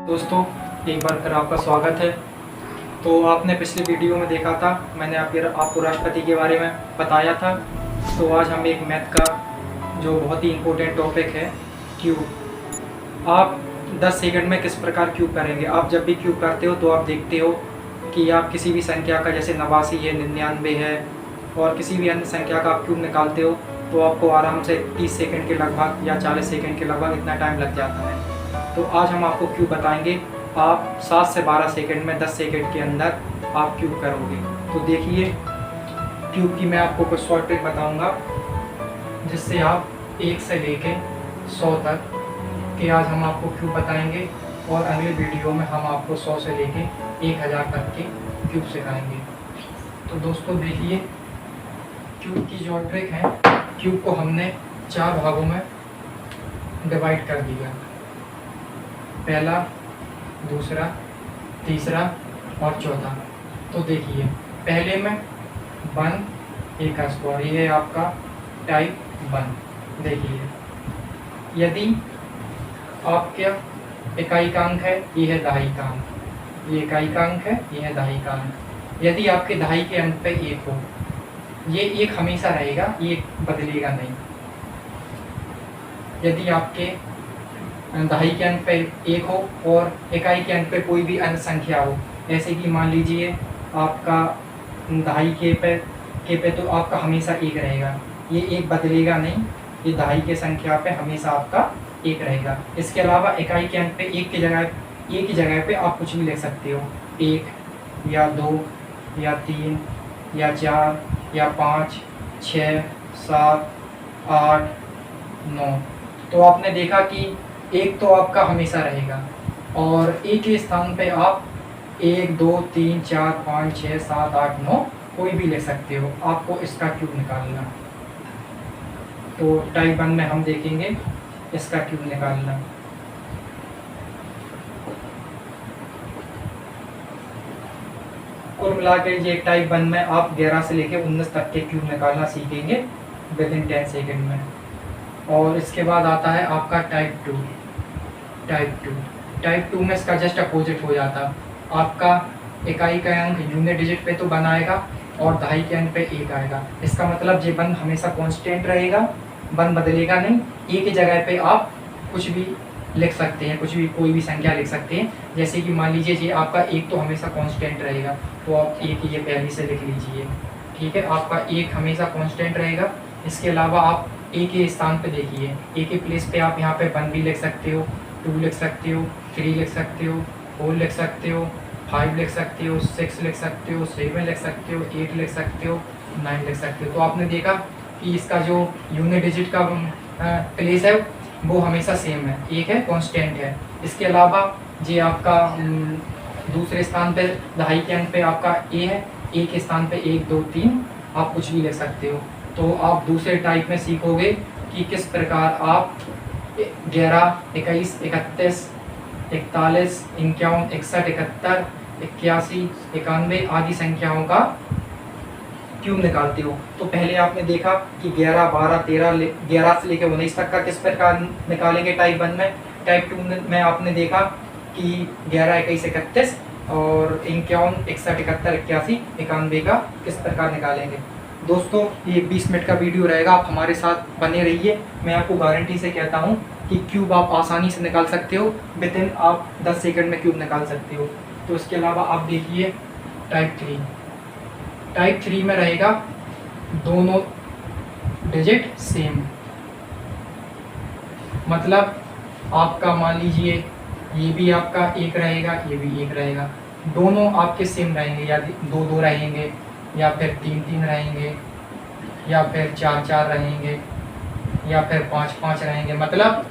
दोस्तों, एक बार फिर आपका स्वागत है। तो आपने पिछले वीडियो में देखा था, मैंने आपको राष्ट्रपति के बारे में बताया था। तो आज हम एक मैथ का जो बहुत ही इम्पोर्टेंट टॉपिक है, क्यूब। आप 10 सेकंड में किस प्रकार क्यूब करेंगे। आप जब भी क्यूब करते हो तो आप देखते हो कि आप किसी भी संख्या का, जैसे 89 है, 99 है और किसी भी अन्य संख्या का आप क्यूब निकालते हो तो आपको आराम से 30 सेकंड के लगभग या 40 सेकंड के लगभग इतना टाइम लग जाता है। तो आज हम आपको क्यूब बताएंगे। आप 7 से 12 सेकंड में 10 सेकंड के अंदर आप क्यूब करोगे। तो देखिए, क्यूब की मैं आपको कुछ शॉर्ट ट्रिक बताऊंगा जिससे आप 1 से लेके 100 तक के आज हम आपको क्यूब बताएंगे और अगले वीडियो में हम आपको 100 से लेके 1000 तक के क्यूब सिखाएंगे। तो दोस्तों देखिए, क्यूब की जो ट्रिक है, क्यूब को हमने 4 भागों में डिवाइड कर दिया। पहला, दूसरा, तीसरा और चौथा। तो देखिए, पहले में 1 एक स्क्वायर, ये है आपका टाइप 1। देखिए, यदि आपका इकाई का अंक है, ये है दहाई का अंक, ये इकाई का अंक है, ये है दहाई का अंक। यदि आपके दहाई के अंक पे 1 हो, ये 1 हमेशा रहेगा, ये बदलेगा नहीं। यदि आपके दहाई के अंक पे 1 हो और इकाई के अंक पे कोई भी अन्य संख्या हो, जैसे कि मान लीजिए आपका दहाई के पे तो आपका हमेशा 1 रहेगा, ये 1 बदलेगा नहीं, ये दहाई के संख्या पे हमेशा आपका 1 रहेगा। इसके अलावा इकाई के अंक पे 1 की जगह पे आप कुछ भी लिख सकते हो, 1 या 2 या 3 या 4 या 5, 6, 7, 8, 9। तो आपने देखा कि 1 तो आपका हमेशा रहेगा और 1 के स्थान पे आप 1, 2, 3, 4, 5, 6, 7, 8, 9 कोई भी ले सकते हो। आपको इसका क्यूब निकालना। तो टाइप 1 में हम देखेंगे इसका क्यूब निकालना। कुल मिलाकर ये टाइप 1 में आप 11 से लेकर 19 तक के क्यूब निकालना सीखेंगे विदिन 10 सेकेंड में। और इसके बाद आता है आपका टाइप 2। टाइप 2 में इसका जस्ट अपोजिट हो जाता। आपका इकाई का अंक यूनिट डिजिट पे तो 1 आएगा और दहाई के अंक पे 1 आएगा। इसका मतलब ये 1 हमेशा कांस्टेंट रहेगा, 1 बदलेगा नहीं। 1 की जगह पे आप कुछ भी लिख सकते हैं, कोई भी संख्या लिख सकते हैं। जैसे कि मान लीजिए ये आपका 1 तो हमेशा कांस्टेंट रहेगा, तो आप 1 ये पहले से लिख लीजिए। ठीक है, आपका 1 हमेशा कांस्टेंट रहेगा। इसके अलावा आप 1 के स्थान पे देखिए, 1 के प्लेस पे आप यहाँ पे 1 भी लिख सकते हो, 2 लिख सकते हो, 3 लिख सकते हो, 4 लिख सकते हो, 5 लिख सकते हो, 6 लिख सकते हो, 7 लिख सकते हो, 8 लिख सकते हो, 9 लिख सकते हो। तो आपने देखा कि इसका जो यूनिट डिजिट का प्लेस है वो हमेशा सेम है, 1 है, कांस्टेंट है। इसके अलावा ये आपका दूसरे स्थान पे दहाई के अंक पे आपका ए है, ए के स्थान पे 1, 2, 3 आप कुछ भी लिख सकते हो। तो आप दूसरे टाइप में सीखोगे कि किस प्रकार आप 11, 21, 31, 41, 51, 61, 71, 81, 91 आदि संख्याओं का क्यूब निकालते हो। तो पहले आपने देखा कि 11, 12, 13, 11 से लेकर 19 तक का किस प्रकार निकालेंगे टाइप 1 में। टाइप 2 में आपने देखा कि 11, 21, 31 और 51, 61, 71, 81, 91 का किस प्रकार निकालेंगे। दोस्तों, ये 20 मिनट का वीडियो रहेगा, आप हमारे साथ बने रहिए। मैं आपको गारंटी से कहता हूँ कि क्यूब आप आसानी से निकाल सकते हो, विदिन आप 10 सेकंड में क्यूब निकाल सकते हो। तो इसके अलावा आप देखिए टाइप 3। टाइप 3 में रहेगा दोनों डिजिट सेम, मतलब आपका मान लीजिए ये भी आपका 1 रहेगा, ये भी 1 रहेगा, दोनों आपके सेम रहेंगे, या 2, 2 रहेंगे, या फिर 3, 3 रहेंगे, या फिर 4, 4 रहेंगे, या फिर 5, 5 रहेंगे। मतलब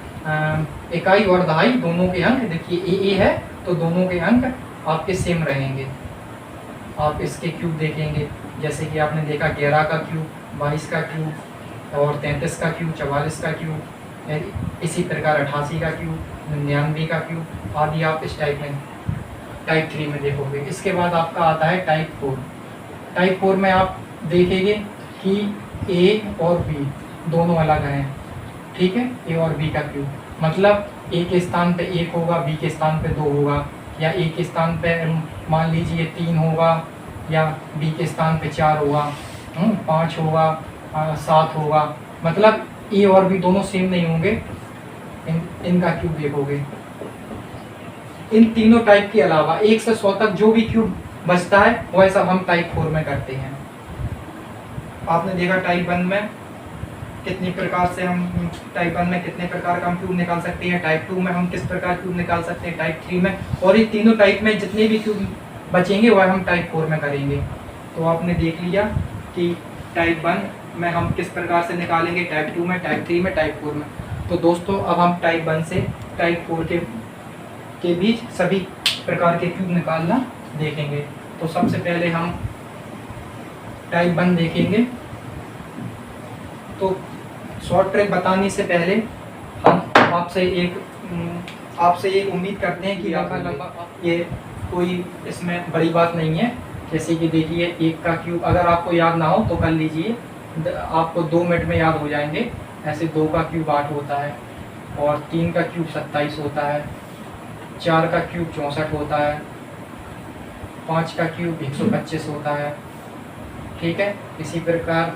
इकाई और दहाई दोनों के अंक देखिए ए है, तो दोनों के अंक आपके सेम रहेंगे। आप इसके क्यूब देखेंगे, जैसे कि आपने देखा 11 का क्यूब, 22 का क्यूब और 33 का क्यूब, 44 का क्यूब, इसी प्रकार 88 का क्यूब, 99 का क्यूब आदि आप इस टाइप में टाइप 3 में देखोगे। इसके बाद आपका आता है टाइप 4। टाइप 4 में आप देखेंगे कि ए और बी दोनों अलग हैं। ठीक है, ए और बी का क्यूब। मतलब ए के स्थान पे 1 होगा, बी के स्थान पे 2 होगा, या ए के स्थान पे मान लीजिए 3 होगा, या बी के स्थान पे 4 होगा, 5 होगा, 7 होगा। मतलब ए और बी दोनों सेम नहीं होंगे, इनका क्यूब देखोगे। इन तीनों टाइप के अलावा 1 से 100 तक जो भी क्यूब बचता है वह सब हम टाइप 4 में करते हैं। आपने देखा टाइप 1 में कितनी प्रकार से हम टाइप 1 में कितने प्रकार का हम क्यूब निकाल सकते हैं, टाइप 2 में हम किस प्रकार क्यूब निकाल सकते हैं, टाइप 3 में, और ये तीनों टाइप में जितने भी क्यूब बचेंगे वह हम टाइप 4 में करेंगे। तो आपने देख लिया कि टाइप 1 में हम किस प्रकार से निकालेंगे, टाइप 2 में, टाइप 3 में, टाइप 4 में। तो दोस्तों अब हम टाइप 1 से टाइप 4 के बीच सभी प्रकार के क्यूब निकालना देखेंगे। तो सबसे पहले हम टाइप 1 देखेंगे। तो शॉर्ट ट्रिक बताने से पहले हम आपसे एक उम्मीद करते हैं कि ये कोई इसमें बड़ी बात नहीं है। जैसे कि देखिए 1 का क्यूब अगर आपको याद ना हो तो कर लीजिए, आपको 2 मिनट में याद हो जाएंगे। ऐसे 2 का क्यूब 8 होता है, और 3 का क्यूब 27 होता है, 4 का क्यूब 64 होता है, 5 का क्यूब 125 होता है। ठीक है, इसी प्रकार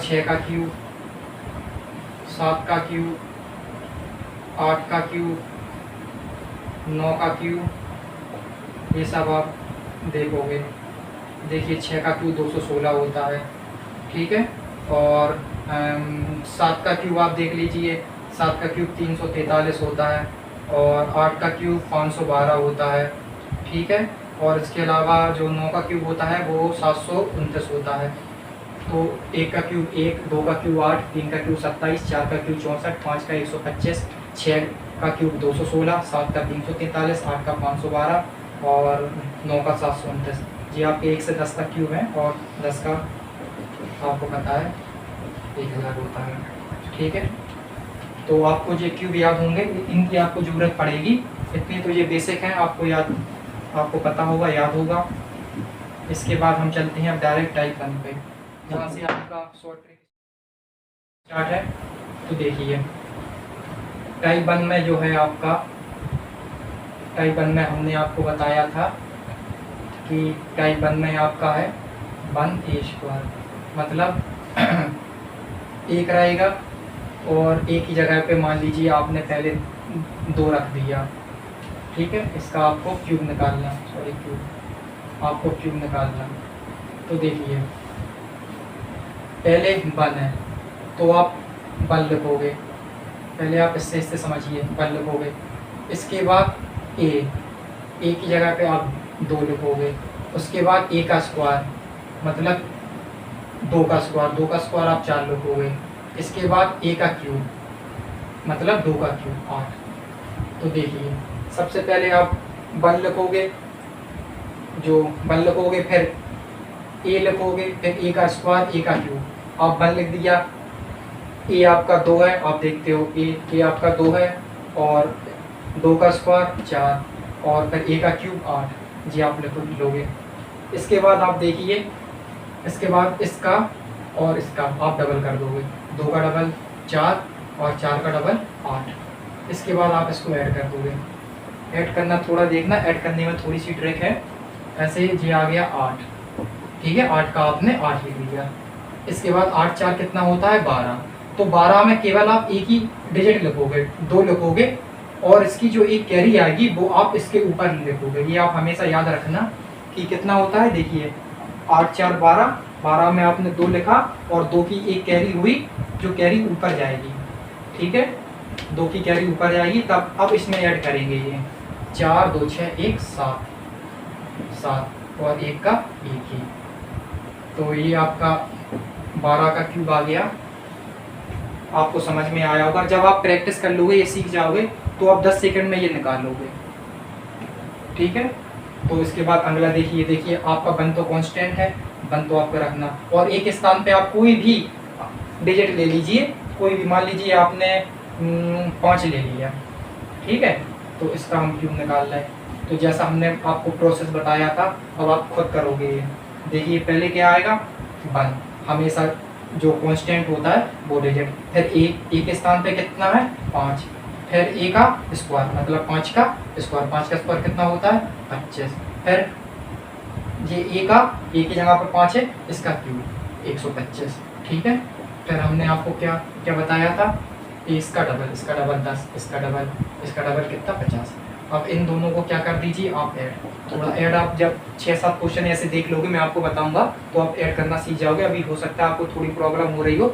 6 का क्यूब, 7 का क्यूब, 8 का क्यूब, 9 का क्यूब, ये सब आप देखोगे। देखिए 6 का क्यूब 216 होता है। ठीक है, और 7 का क्यूब आप देख लीजिए, 7 का क्यूब 343 होता है, और 8 का क्यूब 512 होता है। ठीक है, और इसके अलावा जो 9 का क्यूब होता है वो 729 होता है। तो 1 का क्यूब 1, 2 का क्यूब 8, 3 का क्यूब 27, 4 का क्यूब 64, 5 का 125, 6 का क्यूब 216, 7 का 343, 8 का 512 और 9 का 729। जी आपके 1 से 10 तक क्यूब हैं, और 10 का आपको पता है 1000 होता है। ठीक है, तो आपको ये क्यूब याद होंगे, इनकी आपको ज़रूरत पड़ेगी। इतनी तो ये बेसिक हैं, आपको पता होगा, याद होगा। इसके बाद हम चलते हैं अब डायरेक्ट टाइप 1 पे, जहाँ से आपका शॉर्ट ट्रिक स्टार्ट है। तो देखिए टाइप 1 में जो है आपका, टाइप 1 में हमने आपको बताया था कि टाइप 1 में आपका है 1a², मतलब 1 रहेगा, और एक ही जगह पे मान लीजिए आपने पहले 2 रख दिया। ठीक है, इसका आपको क्यूब निकालना, आपको क्यूब निकालना। तो देखिए पहले 1 है, तो आप 1 लिखोगे, पहले आप इससे समझिए, 1 लिखोगे। इसके बाद a की जगह पे आप 2 लिखोगे। उसके बाद a का स्क्वायर, मतलब 2 का स्क्वायर आप 4 लिखोगे। इसके बाद a का क्यूब, मतलब 2 का क्यूब 8। तो देखिए सबसे पहले आप 1 लिखोगे, फिर a लिखोगे, फिर a का स्क्वायर, a का क्यूब। आप 1 लिख दिया, a आपका 2 है, आप देखते हो a आपका 2 है, और 2 का स्क्वायर 4, और फिर a का क्यूब 8। जी आप लोगे। इसके बाद आप देखिए, इसके बाद इसका और इसका आप डबल कर दोगे, 2 का डबल 4 और 4 का डबल 8। इसके बाद आप इसको ऐड कर दोगे। ऐड करना थोड़ा देखना, ऐड करने में थोड़ी सी ट्रिक है। ऐसे जी आ गया 8। ठीक है, 8 का आपने 8 लिख लिया। इसके बाद 8 4 कितना होता है 12। तो 12 में केवल आप एक ही डिजिट लिखोगे, 2 लिखोगे, और इसकी जो एक कैरी आएगी वो आप इसके ऊपर लिखोगे। ये आप हमेशा याद रखना कि कितना होता है। देखिए 8 4 12, 12 में आपने 2 लिखा, और 2 की एक कैरी हुई, जो कैरी ऊपर जाएगी। ठीक है, 2 की कैरी ऊपर जाएगी, तब अब इसमें ऐड करेंगे ये 4 2 6 1 7 और 1 का 1 ही। तो ये आपका 12 का क्यूब आ गया। आपको समझ में आया होगा। जब आप प्रैक्टिस कर लोगे, ये सीख जाओगे, तो आप 10 सेकंड में ये निकाल लोगे। ठीक है, तो इसके बाद अगला देखिए आपका 1 तो कांस्टेंट है, 1 तो आपको रखना, और एक स्थान पे आप कोई भी डिजिट ले लीजिए, कोई भी, मान लीजिए आपने 5 ले लिया। ठीक है, तो इसका हम क्यूब निकाल रहे हैं। तो जैसा हमने आपको प्रोसेस बताया था, अब आप खुद करोगे ये। देखिए पहले क्या आएगा 1, हमेशा जो कांस्टेंट होता है वो डिजिट। फिर ए के स्थान पे कितना है 5, फिर ए का स्क्वायर मतलब 5 का स्क्वायर, 5 का स्क्वायर कितना होता है 25, फिर ये ए की जगह पर 5 है इसका क्यूब 125, ठीक है। फिर हमने आपको क्या क्या बताया था, इसका डबल 10, इसका डबल कितना 50। अब इन दोनों को क्या कर दीजिए आप ऐड, थोड़ा ऐड आप जब 6-7 क्वेश्चन ऐसे देख लोगे मैं आपको बताऊंगा तो आप ऐड करना सीख जाओगे। अभी हो सकता है आपको थोड़ी प्रॉब्लम हो रही हो,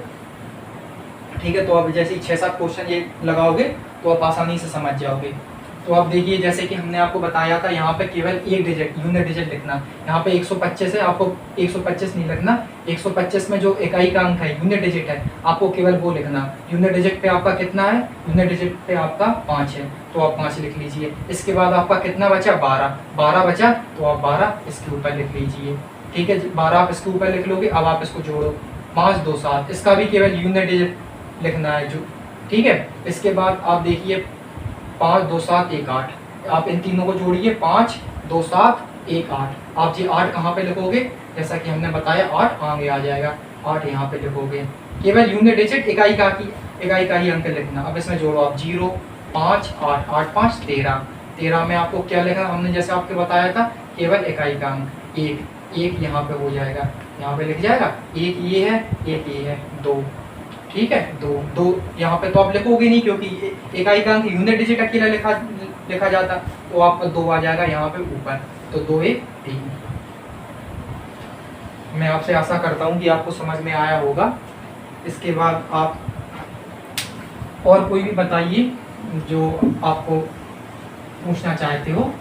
ठीक है। तो आप जैसे ही 6-7 क्वेश्चन ये लगाओगे तो आप आसानी से समझ जाओगे। तो आप देखिए जैसे कि हमने आपको बताया था यहाँ पे केवल एक डिजिट यूनिट डिजिट लिखना, यहाँ पे 125 है, आपको 125 नहीं लिखना, 125 में जो इकाई का अंक है यूनिट डिजिट है आपको केवल वो लिखना। यूनिट डिजिट पे आपका कितना है, यूनिट डिजिट पे आपका 5 है तो आप 5 लिख लीजिए। इसके बाद आपका कितना बचा 12 बचा तो आप 12 इसके ऊपर लिख लीजिए, ठीक है। 12 आप इसके ऊपर लिख लोगे। अब आप इसको जोड़ो 5 2 7, इसका भी केवल यूनिट डिजिट लिखना है जो, ठीक है। इसके बाद आप देखिए 5 2 7 1 8, आप इन तीनों को जोड़िए 5 2 7 1 8। आप ये 8 कहाँ पे लिखोगे, जैसा कि हमने बताया 8 आगे आ जाएगा, 8 यहाँ पे लिखोगे। केवल यूनिट डिजिट इकाई का ही अंक लिखना। अब इसमें जोड़ो आप 0 5 8 8 5 13, 13 में आपको क्या लिखा हमने जैसे आपको बताया था केवल इकाई का अंक 1 यहाँ पे हो जाएगा, यहाँ पे लिख जाएगा 1 ये है 1 ये है 2, ठीक है। 2 यहाँ पे तो आप लिखोगे नहीं क्योंकि इकाई का अंक यूनिट डिजिट अकेला लिखा जाता, तो आपका 2 आ जाएगा यहाँ पे ऊपर, तो 2 1 3। मैं आपसे आशा करता हूँ कि आपको समझ में आया होगा। इसके बाद आप और कोई भी बताइए जो आपको पूछना चाहते हो,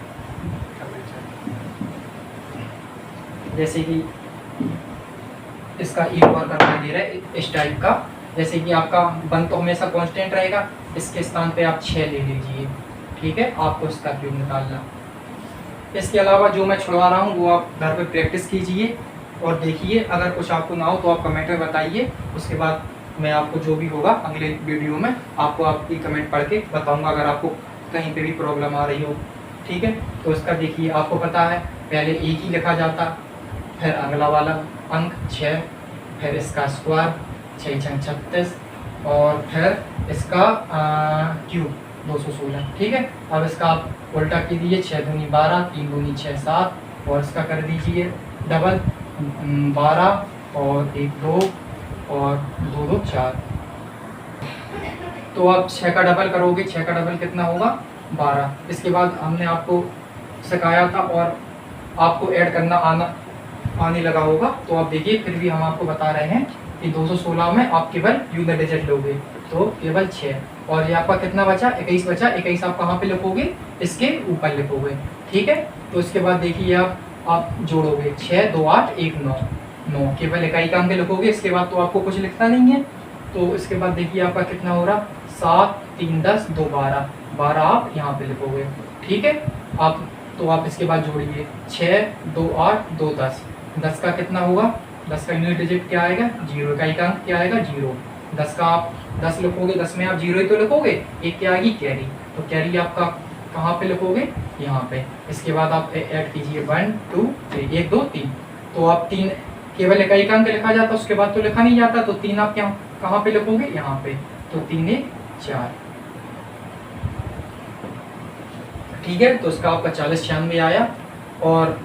जैसे कि इसका एक और करना दे रहा है इस टाइप का, जैसे कि आपका 1 तो हमेशा कांस्टेंट रहेगा, इसके स्थान पे आप 6 ले लीजिए, ठीक है। आपको इसका क्यूब निकालना। इसके अलावा जो मैं छुड़वा रहा हूँ वो आप घर पे प्रैक्टिस कीजिए और देखिए, अगर कुछ आपको ना हो तो आप कमेंट में बताइए। उसके बाद मैं आपको जो भी होगा अगले वीडियो में आपको आपकी कमेंट पढ़ के बताऊँगा अगर आपको कहीं पर भी प्रॉब्लम आ रही हो, ठीक है। तो इसका देखिए आपको पता है पहले एक ही लिखा जाता, फिर अगला वाला अंक 6, फिर इसका स्क्वायर 6 6 36 और फिर इसका क्यूब 216, ठीक है। अब इसका आप उल्टा कीजिए, 6 दूनी 12 3 दूनी 6 7 और इसका कर दीजिए डबल 12 और 1 2 और 2 2 4। तो आप 6 का डबल करोगे, 6 का डबल कितना होगा 12। इसके बाद हमने आपको सिखाया था और आपको ऐड करना आने लगा होगा, तो आप देखिए फिर भी हम आपको बता रहे हैं कि 216 में आप केवल यूनिट डिजिट लोगे तो केवल 6, और ये आपका कितना बचा 21 बचा। 21 आप कहाँ पे लिखोगे, इसके ऊपर लिखोगे, ठीक है। तो इसके बाद देखिए आप जोड़ोगे 6 2 8 1 9 9, केवल इकाई का अंक लिखोगे। इसके बाद तो आपको कुछ लिखना नहीं है। तो इसके बाद देखिए आपका कितना हो रहा 7 3 10 2 12, 12 आप यहाँ पे लिखोगे, ठीक है। आप इसके बाद जोड़िए 6 2 8 2 10, 10 का कितना होगा, 10 का यूनिट डिजिट क्या आएगा 0, इकाई का अंक क्या आएगा 0। 10 का आप 10 लिखोगे, 10 में आप 0 ही तो लिखोगे, एक क्या आएगी कैरी, तो कैरी आपका कहाँ पे लिखोगे यहाँ पे। इसके बाद आप ऐड कीजिए 1 2 3 1 2 3, तो आप 3 केवल इकाई का अंक लिखा जाता, उसके बाद तो लिखा नहीं जाता, तो 3 आप कहाँ पे लिखोगे यहाँ पे, तो 3 1 4, ठीक है। तो इसका आपका 40 96 आया। और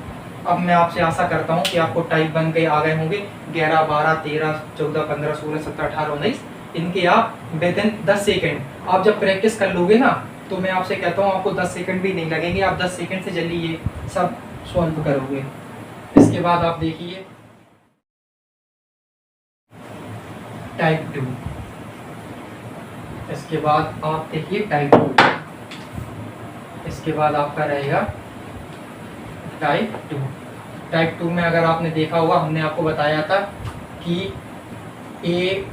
अब मैं आपसे आशा करता हूँ कि आपको टाइप बन के आ गए होंगे 11 12 13 14 15 16 17 18 19, इनके आप विद इन 10 सेकेंड आप जब प्रैक्टिस कर लोगे ना, तो मैं आपसे कहता हूँ आपको 10 सेकंड भी नहीं लगेंगे, आप 10 सेकंड से जल्दी ये सब सॉल्व करोगे। इसके बाद आप देखिए टाइप 2, इसके बाद आप देखिए टाइप 2, इसके बाद आपका रहेगा टाइप 2। टाइप 2 में अगर आपने देखा होगा हमने आपको बताया था कि ए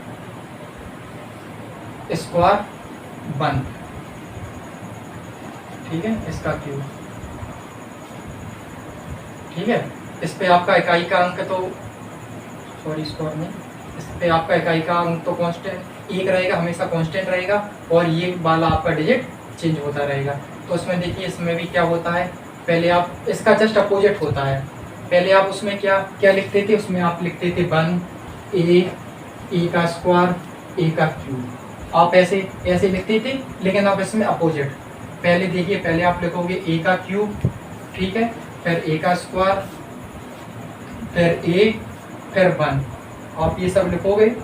स्क्वायर 1, ठीक है, इसका क्यूब, ठीक है। इस पे आपका इकाई का अंक तो सॉरी स्क्वायर में, इस पे आपका इकाई का अंक तो कांस्टेंट 1 रहेगा, हमेशा कांस्टेंट रहेगा, और ये वाला आपका डिजिट चेंज होता रहेगा। तो इसमें देखिए इसमें भी क्या होता है, पहले आप इसका जस्ट अपोजिट होता है, पहले आप उसमें क्या क्या लिखते थे, उसमें आप लिखते थे 1 A ए का स्क्वायर ए का क्यूब। आप ऐसे ऐसे लिखते थे, लेकिन आप इसमें अपोजिट। पहले देखिए, पहले आप लिखोगे ए का क्यूब, ठीक है, फिर ए का स्क्वायर, फिर ए, फिर 1, आप ये सब लिखोगे।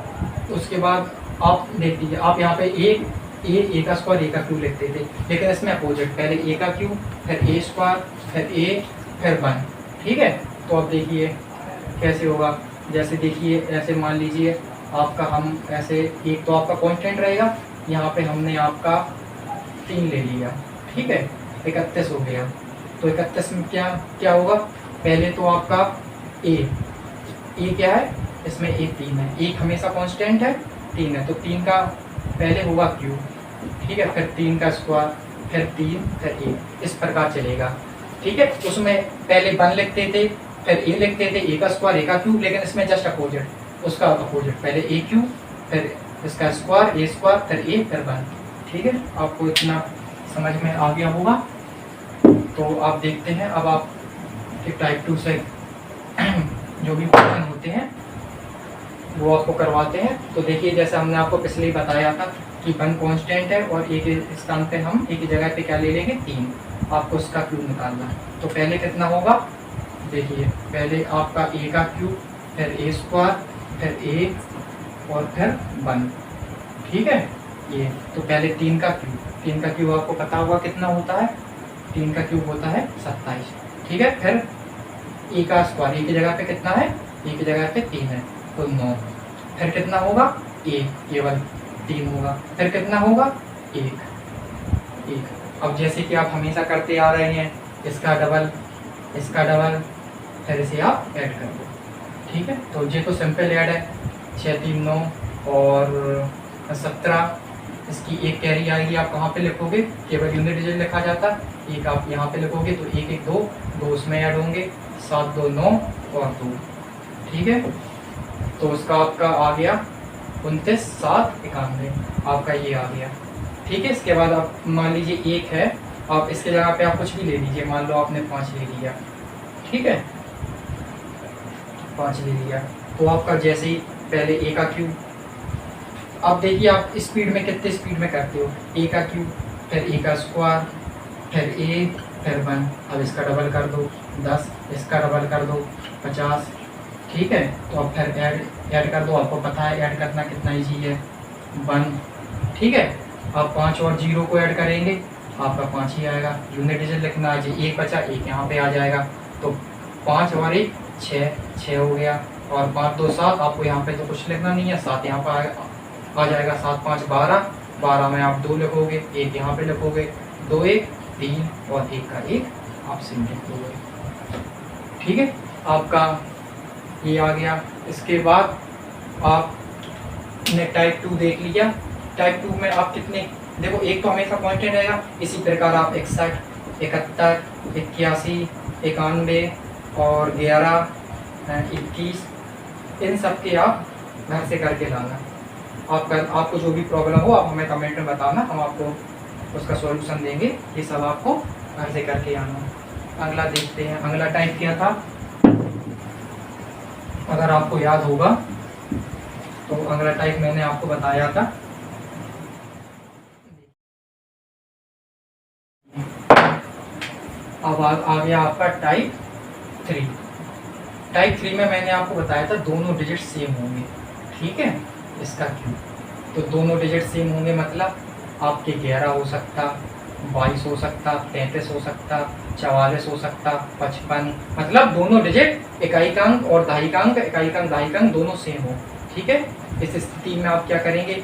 उसके बाद आप देख लीजिए, आप यहाँ पे ए का स्क्वायर ए का क्यूब लिखते थे, लेकिन इसमें अपोजिट, पहले ए का क्यूब, फिर ए स्क्वायर, फिर ए, फिर 1, ठीक है। तो अब देखिए कैसे होगा। जैसे देखिए, ऐसे मान लीजिए आपका, हम ऐसे, एक तो आपका कांस्टेंट रहेगा, यहाँ पे हमने आपका 3 ले लिया, ठीक है, 31 हो गया। तो 31 में क्या क्या होगा, पहले तो आपका ए क्या है, इसमें ए 3 है, एक हमेशा कांस्टेंट है, 3 है, तो 3 का पहले होगा क्यूब, ठीक है, फिर 3 का स्क्वायर, फिर 3, फिर ए, इस प्रकार चलेगा, ठीक है। उसमें पहले 1 लिखते थे, फिर ए लिखते थे, ए का स्क्वायर ए का क्यूब, लेकिन इसमें जस्ट अपोजिट, उसका अपोजिट, पहले ए क्यूब, फिर इसका स्क्वायर ए स्क्वायर, फिर ए, फिर 1, ठीक है। आपको इतना समझ में आ गया होगा। तो आप देखते हैं, अब आप टाइप 2 से जो भी क्वेश्चन होते हैं वो आपको करवाते हैं। तो देखिए, जैसे हमने आपको पिछले ही बताया था कि 1 कांस्टेंट है और एक स्थान पे हम एक जगह पे क्या ले लेंगे, 3, आपको उसका क्यूब निकालना है। तो पहले कितना होगा, देखिए, पहले आपका ए का क्यूब, फिर ए स्क्वायर, फिर ए, और फिर 1, ठीक है। ये तो पहले 3 का क्यूब, 3 का क्यूब आपको पता होगा कितना होता है, 3 का क्यूब होता है 27, ठीक है। फिर ए का स्क्वायर, ए की जगह पे कितना है, ए की जगह पे 3 है, तो 9, फिर कितना होगा, ए केवल 3 होगा, फिर कितना होगा, 1। अब जैसे कि आप हमेशा करते आ रहे हैं, इसका डबल, इसका डबल, फिर इसे आप ऐड कर दो, ठीक है। तो ये तो सिंपल ऐड है, 6 3 9 और 17, इसकी एक कैरी आएगी, आप कहाँ पे लिखोगे, केवल यूनिट डिजिट लिखा जाता, एक आप यहाँ पे लिखोगे, तो 1 1 2, 2 उसमें ऐड होंगे, 7 2 9 और 2, ठीक है। तो उसका आपका आ गया 29 7 91, आपका ये आ गया, ठीक है। इसके बाद आप मान लीजिए 1 है, आप इसके जगह पे आप कुछ भी ले लीजिए, मान लो आपने 5 ले लिया, ठीक है, 5 ले लिया। तो आपका जैसे ही पहले ए का क्यूब, अब देखिए आप स्पीड में कितने स्पीड में करते हो, ए का क्यूब, फिर ए का स्क्वायर, फिर ए, फिर 1, अब इसका डबल कर दो 10, इसका डबल कर दो 50, ठीक है। तो अब फिर ऐड कर दो, आपको पता है ऐड करना कितना ईजी है, 1, ठीक है। अब 5 और 0 को ऐड करेंगे, आपका 5 ही आएगा, यूनिट डिजिट लिखना है, 1 बचा, 1 यहाँ पे आ जाएगा, तो 5 और 1 6 हो गया, और 5 2 7, आपको यहाँ पे तो कुछ लिखना नहीं है, 7 यहाँ पर आ जाएगा, 7 5 12, 12 में आप 2 लिखोगे, 1 यहाँ पे लिखोगे, 2 1 3 और 1 का 1 आप सिम लिखोगे, ठीक है। आपका ये आ गया। इसके बाद आपने टाइप 2 देख लिया। टाइप 2 में आप कितने, देखो एक तो हमेशा कांस्टेंट रहेगा, इसी प्रकार आप 61 71 81 91 और 11 21, इन सब के आप घर से करके लाना। आपको जो भी प्रॉब्लम हो आप हमें कमेंट में बताना, हम आपको उसका सॉल्यूशन देंगे। ये सब आपको घर से करके आना। अगला देखते हैं, अगला टाइप क्या था, अगर आपको याद होगा तो अगला टाइप मैंने आपको बताया था, अब आ गया आपका टाइप 3। टाइप 3 में मैंने आपको बताया था दोनों डिजिट सेम होंगे, ठीक है। इसका क्यों, तो दोनों डिजिट सेम होंगे मतलब आपके 11 हो सकता, 22 हो सकता, 33 हो सकता, 44 हो सकता, 55, मतलब दोनों डिजिट इकाई का अंक और दहाई का अंक, इकाई का अंक दहाई का अंक दोनों सेम हो, ठीक है। इस स्थिति में आप क्या करेंगे,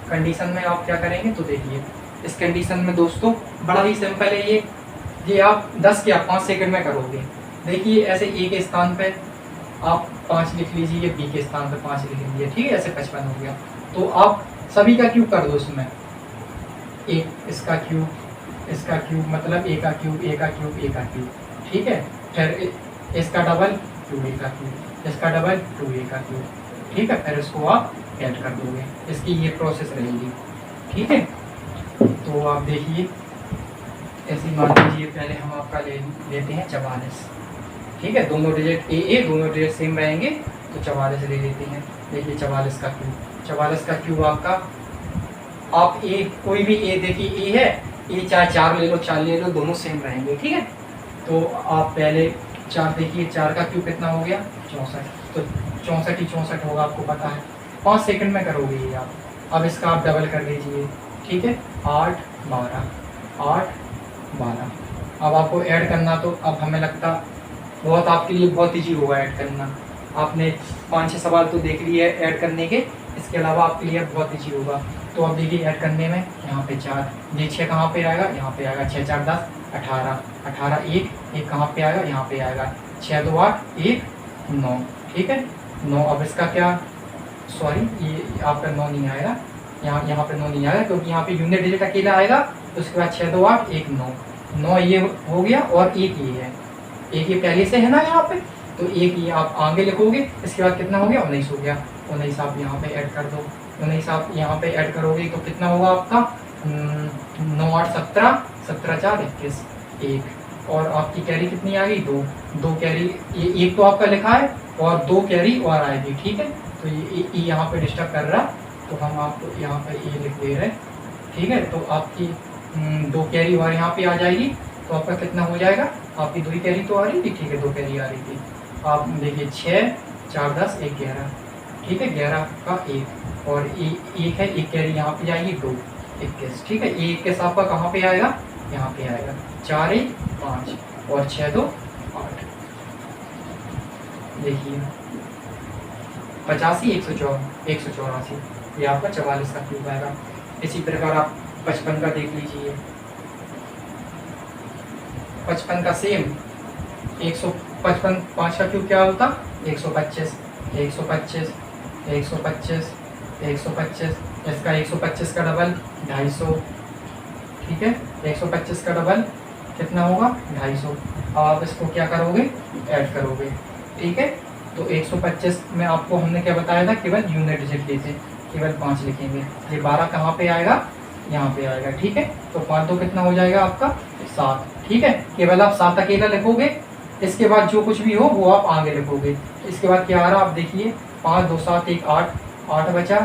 कंडीशन में आप क्या करेंगे, तो देखिए इस कंडीशन में दोस्तों बड़ा ही सिंपल है ये आप 10 या 5 सेकंड में करोगे। देखिए ऐसे ए के स्थान पे आप 5 लिख लीजिए, बी के स्थान पे 5 लिख लीजिए, ठीक है, ऐसे 55 हो गया। तो आप सभी का क्यूब कर दो इसमें, एक इसका क्यूब मतलब ए का क्यूब, ए का क्यूब, ए का क्यूब, ठीक है। फिर इसका डबल 2a का क्यूब, इसका डबल 2a का क्यूब, ठीक है। फिर इसको आप ऐड कर दोगे, इसकी ये प्रोसेस रहेगी, ठीक है। तो आप देखिए ऐसे मान लीजिए, पहले हम आपका लेते हैं 44, ठीक है। दोनों डिजिट ए दोनों डिजिट सेम रहेंगे तो 44 ले लेते हैं। देखिए 44 का क्यूब, 44 का क्यूब आपका, आप ए कोई भी ए देखिए ए है, ए चाहे 4 ले लो 4 ले लो, दोनों सेम रहेंगे, ठीक है। तो आप पहले 4 देखिए, 4 का क्यूब कितना हो गया 64, तो 64 ही 64 होगा, आपको पता है। 5 सेकंड में करोगे ये आप। अब इसका आप डबल कर दीजिए, ठीक है। 8 12, 8 12। अब आपको ऐड करना, तो अब हमें लगता बहुत आपके लिए बहुत ईजी होगा ऐड करना। आपने 5-6 सवाल तो देख लिए ऐड करने के, इसके अलावा आपके लिए बहुत ईजी होगा। तो अब देखिए ऐड करने में, यहाँ पे 4, ये 6 कहाँ पे आएगा, यहाँ पे आएगा, 6 4 10 18, 18 1 कहाँ पे आएगा, यहाँ पे आएगा, 6 2 8 1 9, ठीक है 9। अब इसका क्या, सॉरी ये आपका 9 नहीं आएगा, यहाँ पे 9 नहीं आएगा, क्योंकि यहाँ पे यूनिट डिजिट अकेला आएगा। तो उसके बाद 6 2 8 1 9, 9 ये हो गया, और 1 ये है, 1 ये पहले से है ना यहाँ पे, तो 1 ये आप आगे लिखोगे। इसके बाद कितना हो गया, 19 हो गया, 19 आप यहाँ पे ऐड कर दो, 19 आप यहाँ पे ऐड करोगे तो कितना होगा आपका 9 8 17, 17 4 21 1, और आपकी कैरी कितनी आ गई 2, 2 कैरी, ये 1 तो आपका लिखा है और 2 कैरी और आएगी, ठीक है। तो ये यहाँ पे डिस्टर्ब कर रहा, तो हम आपको यहाँ पे ये लिख दे रहे, ठीक है। तो आपकी 2 कैरी और यहाँ पे आ जाएगी, तो आपका कितना हो जाएगा, आपकी 2 ही कैरी तो आ रही थी, ठीक है 2 कैरी आ रही थी। आप देखिए 6 4 10 1 11, ठीक है 11 का 1, और 1 है, 1 कैरी यहाँ पे जाएगी 2 21, ठीक है। 21 आपका कहाँ पे आएगा, यहाँ पे आएगा, 4 1 5 और 6 2 8। देखिए 85 184, ये आपका 44 का क्यूब आएगा। इसी प्रकार आप 55 का देख लीजिए, 55 का सेम 155, 5 का क्यूब क्या होता 125, 125 125 125, इसका 125 का डबल 250, ठीक है 125 का डबल कितना होगा 250। आप इसको क्या करोगे, ऐड करोगे, ठीक है। तो 125 में आपको हमने क्या बताया था, केवल यूनिट डिजिट लेते, केवल 5 लिखेंगे। ये 12 कहाँ पे आएगा, यहाँ पे आएगा, ठीक है। तो 5 2 कितना हो जाएगा आपका 7, ठीक है। केवल आप 7 अकेला लिखोगे, इसके बाद जो कुछ भी हो वो आप आगे लिखोगे। इसके बाद क्या आ रहा आप देखिए, 5 2 7 1 8, 8 बचा,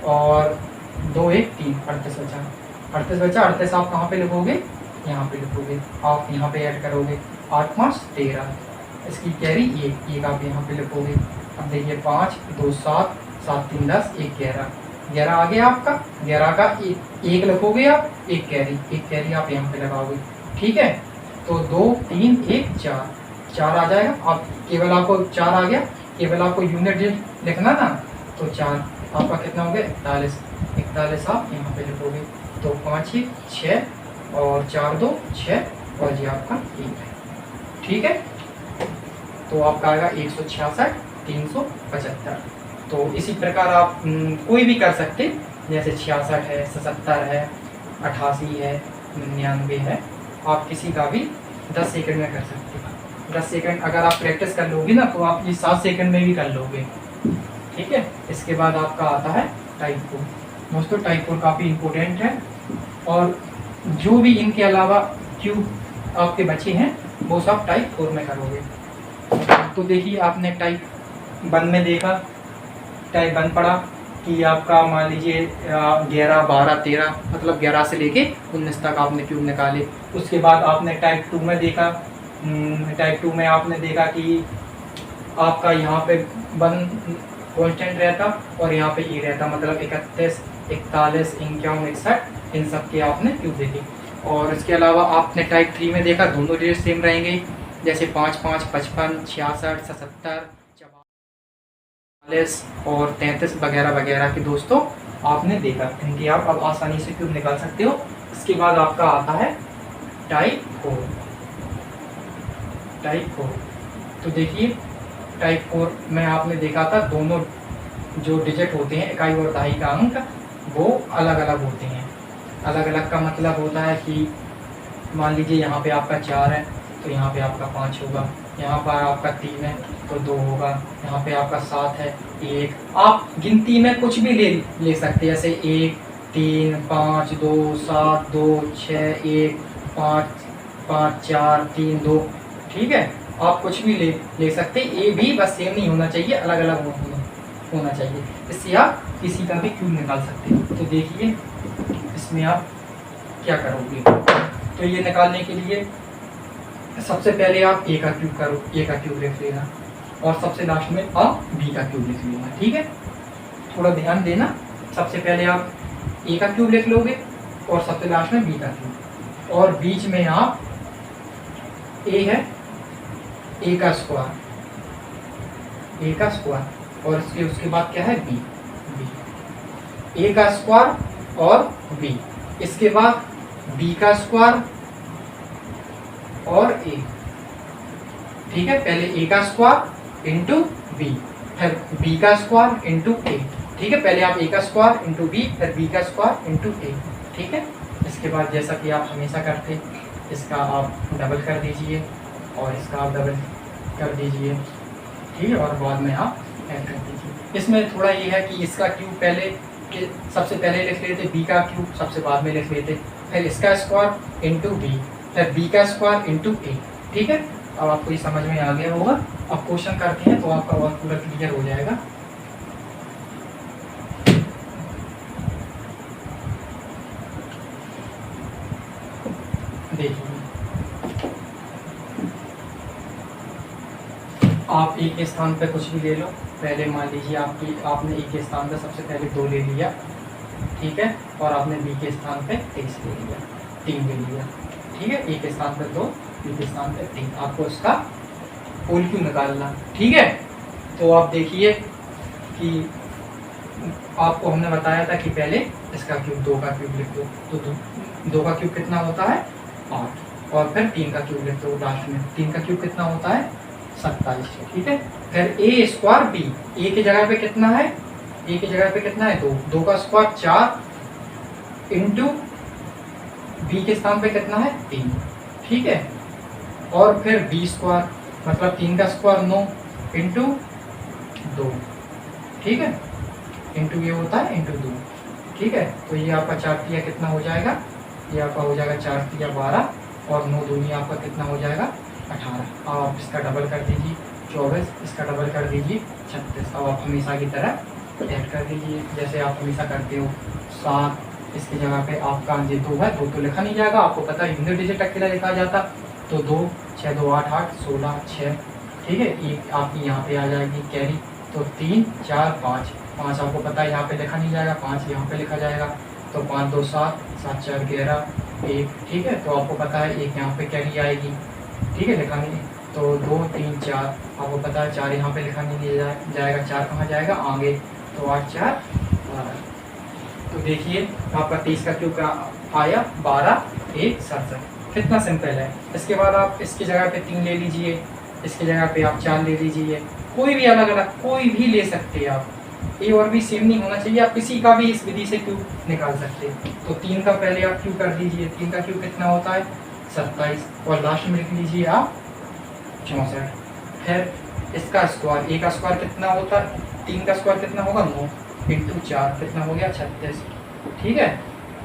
और 2 1 3 38 बचा, 38 बचा। 38 आप कहाँ पे लिखोगे, यहाँ पे लिखोगे, आप यहाँ पे ऐड करोगे, 8 5 13, इसकी कैरी 1 आप यहाँ पे लिखोगे। अब देखिए 5 2 7 7 3 10 1 11, 11 आ गया आपका, 11 का 1 लिखोगे आप, 1 कैरी आप यहाँ पे लगाओगे, ठीक है। तो 2 3 1 4, 4 आ जाएगा। आप केवल आपको 4 आ गया, केवल आपको यूनिट डिजिट लिखना ना, तो 4 आपका कितना हो गया 41, 41 आप यहाँ पे लिखोगे। तो 5 1 6 और 4 2 6, और ये आपका 1 है, ठीक है। तो आपका आएगा 166 375। तो इसी प्रकार आप कोई भी कर सकते, जैसे 66 है 77 है 88 है 99 है, आप किसी का भी 10 सेकंड में कर सकते हैं। 10 सेकंड अगर आप प्रैक्टिस कर लोगे ना, तो आप ये 7 सेकंड में भी कर लोगे, ठीक है। इसके बाद आपका आता है टाइप 4। दोस्तों टाइप 4 काफ़ी इम्पोर्टेंट है, और जो भी इनके अलावा क्यूब आपके बचे हैं वो सब टाइप 4 में करोगे। तो देखिए आपने टाइप 1 में देखा, टाइप 1 पढ़ा कि आपका मान लीजिए 11 12 13, मतलब 11 से लेके 19 तक आपने क्यूब निकाले। उसके बाद आपने टाइप 2 में देखा, टाइप 2 में आपने देखा कि आपका यहाँ पे 1 कॉन्स्टेंट रहता और यहाँ पे ई रहता, मतलब 31 41 51 61, इन सब के आपने क्यूब देखे। और इसके अलावा आपने टाइप 3 में देखा दोनों डिजिट सेम रहेंगे, जैसे 5 5 55 66 77 44 और 33 वगैरह वगैरह के दोस्तों आपने देखा, इनकी आप अब आसानी से क्यूब निकाल सकते हो। इसके बाद आपका आता है टाइप 4। टाइप 4 तो देखिए टाइप 4 में आपने देखा था दोनों जो डिजिट होते हैं, इकाई और दहाई का अंक, वो अलग अलग होते हैं। अलग अलग का मतलब होता है कि मान लीजिए यहाँ पे आपका 4 है तो यहाँ पे आपका 5 होगा, यहाँ पर आपका 3 है तो 2 होगा, यहाँ पे आपका 7 है 1। आप गिनती में कुछ भी ले सकते हैं, जैसे 1 3 5 2 7 2 6 1 5 5 4 3 2, ठीक है। आप कुछ भी ले सकते हैं, ये भी बस सेम नहीं होना चाहिए, अलग अलग होना। होना चाहिए। इससे आप किसी का भी क्यूब निकाल सकते हैं। तो देखिए इसमें आप क्या करोगे, तो ये निकालने के लिए सबसे पहले आप ए का क्यूब करो, ए का क्यूब लिख लेना और सबसे लास्ट में आप बी का क्यूब लिख लेना। ठीक है, थोड़ा ध्यान देना, सबसे पहले आप ए का क्यूब लिख लोगे और सबसे लास्ट में बी का क्यूब, और बीच में आप ए है ए का स्क्वायर, ए का स्क्वायर, और उसके बाद क्या है बी, बी ए का स्क्वायर और बी, इसके बाद बी का स्क्वायर और ए। ठीक है, पहले ए का स्क्वायर इंटू बी, फिर बी का स्क्वायर इंटू ए। ठीक है, पहले आप ए का स्क्वायर इंटू बी, फिर बी का स्क्वायर इंटू ए। ठीक है, इसके बाद जैसा कि आप हमेशा करते, इसका आप डबल कर दीजिए और इसका आप डबल कर दीजिए। ठीक है, और बाद में आप ऐड कर दीजिए। इसमें थोड़ा ये है कि इसका क्यूब पहले सबसे पहले लिख लेते, बी का क्यूब सबसे बाद में लिख लेते, फिर इसका स्क्वायर इंटू बी, फिर बी का स्क्वायर इंटू ए। ठीक है, अब आपको ये समझ में आ गया होगा। अब क्वेश्चन करते हैं तो आपका और पूरा क्लियर हो जाएगा। देखिए आप ए के स्थान पे कुछ भी ले लो, पहले मान लीजिए आपने ए के स्थान पे सबसे पहले 2 ले लिया। ठीक है, और आपने बी के स्थान पे 3 ले लिया, 3 ले लिया। ठीक है, ए के स्थान पे 2, बी के स्थान पे 3, आपको उसका होल क्यूब निकालना। ठीक है, तो आप देखिए कि आपको हमने बताया था कि पहले इसका क्यूब 2 का क्यूब लिख दो, तो 2 का क्यूब कितना होता है 8, और फिर 3 का क्यूब लिख दो लास्ट में, 3 का क्यूब कितना होता है 27। ठीक है, फिर ए स्क्वायर बी, ए की जगह पे कितना है, ए की जगह पे कितना है 2, 2 का स्क्वायर 4 इंटू बी के स्थान पे कितना है 3। ठीक है, और फिर बी स्क्वायर मतलब 3 का स्क्वायर 9 इंटू 2। ठीक है, इंटू ये होता है इंटू 2। ठीक है, तो ये आपका 4 तिया कितना हो जाएगा, ये आपका हो जाएगा 4 तिया 12, और 9 दूनी आपका कितना हो जाएगा 18। अब आप इसका डबल कर दीजिए 24, इसका डबल कर दीजिए 36। अब आप हमेशा की तरह ऐड कर दीजिए जैसे आप हमेशा करते हो। 7 इसकी जगह पे आपका ये 2 है, 2 तो लिखा नहीं जाएगा, आपको पता है यूनिट डिजिट अकेला लिखा जाता, तो 2 6 2 8 8 16 6। ठीक है, एक आपकी यहाँ पे आ जाएगी कैरी, तो 3 4 5 5 आपको पता है यहाँ पे लिखा नहीं जाएगा, 5 यहाँ पे लिखा जाएगा, तो 5 2 7 7 4 11 1। ठीक है, तो आपको पता है एक यहाँ पे कैरी आएगी। ठीक है, लिखा नहीं, तो 2 3 4 आपको पता है 4 यहाँ पे लिखा नहीं जाएगा, 4 कहाँ जाएगा आगे, तो 8 4 12। तो देखिए आपका 30 का क्यूब आया 12 1 67। कितना सिंपल है। इसके बाद आप इसकी जगह पे 3 ले लीजिए, इसकी जगह पे आप 4 ले लीजिए, कोई भी अलग अलग कोई भी ले सकते हैं आप, ए और बी सेम नहीं होना चाहिए, आप किसी का भी इस विधि से क्यूब निकाल सकते हैं। तो 3 का पहले आप क्यूब कर दीजिए, 3 का क्यूब कितना होता है 27, और लास्ट में लिख लीजिए आप 64। फिर इसका स्क्वायर, ए का स्क्वायर कितना होता है, 3 का स्क्वायर कितना होगा 9 इंटू 4 कितना हो गया 36। ठीक है,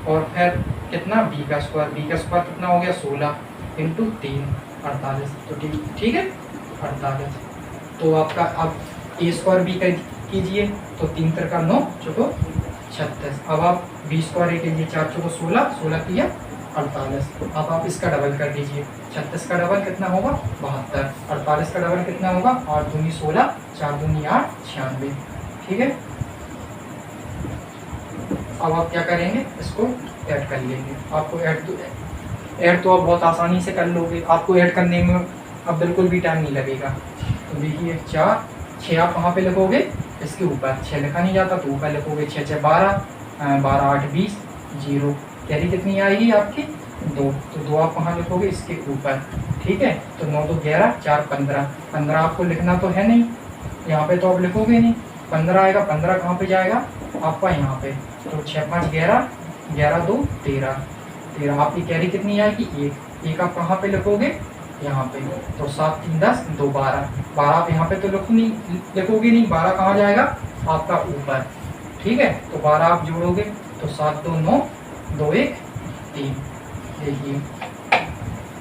और फिर कितना बी का स्क्वायर, बी का स्क्वायर कितना हो गया 16 इंटू 3 48। तो ठीक है 48। तो आपका अब ए स्क्वायर बी का कीजिए, तो 3 3 9 चौको 36। अब आप बी स्क्वायर ए कीजिए, 4 चौको 16 16 किया 48। अब आप इसका डबल कर दीजिए, 36 का डबल कितना होगा 72, 48 का डबल कितना होगा 8 दूनी 16 4 दूनी 8 96। ठीक है, अब आप क्या करेंगे इसको ऐड कर लेंगे। आपको ऐड तो आप बहुत आसानी से कर लोगे, आपको ऐड करने में अब बिल्कुल भी टाइम नहीं लगेगा। तो देखिए 4 6 आप कहाँ पे लिखोगे, इसके ऊपर 6 लिखा नहीं जाता तो ऊपर लिखोगे 6 6 12 12 8 20 0। कैरी कितनी आएगी आपकी 2, तो 2 आप कहाँ लिखोगे इसके ऊपर। ठीक है, तो 9 2 11 4 15 15 आपको लिखना तो है नहीं, यहाँ पे तो आप लिखोगे नहीं, 15 आएगा, 15 कहाँ पे जाएगा आपका यहाँ पे, तो 6 5 11 11 2 13 13। आपकी कैरी कितनी आएगी 1 1 आप कहाँ पे लिखोगे यहाँ पे, तो 7 3 10 2 12 12 आप यहाँ पे तो लिखोगे नहीं, 12 कहाँ जाएगा आपका ऊपर। ठीक है, तो 12 आप जोड़ोगे तो 7 2 9 2 1 3। देखिए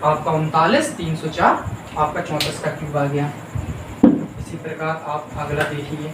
आपका 39 304 आपका 34 का क्यूब आ गया। इसी प्रकार आप अगला देखिए।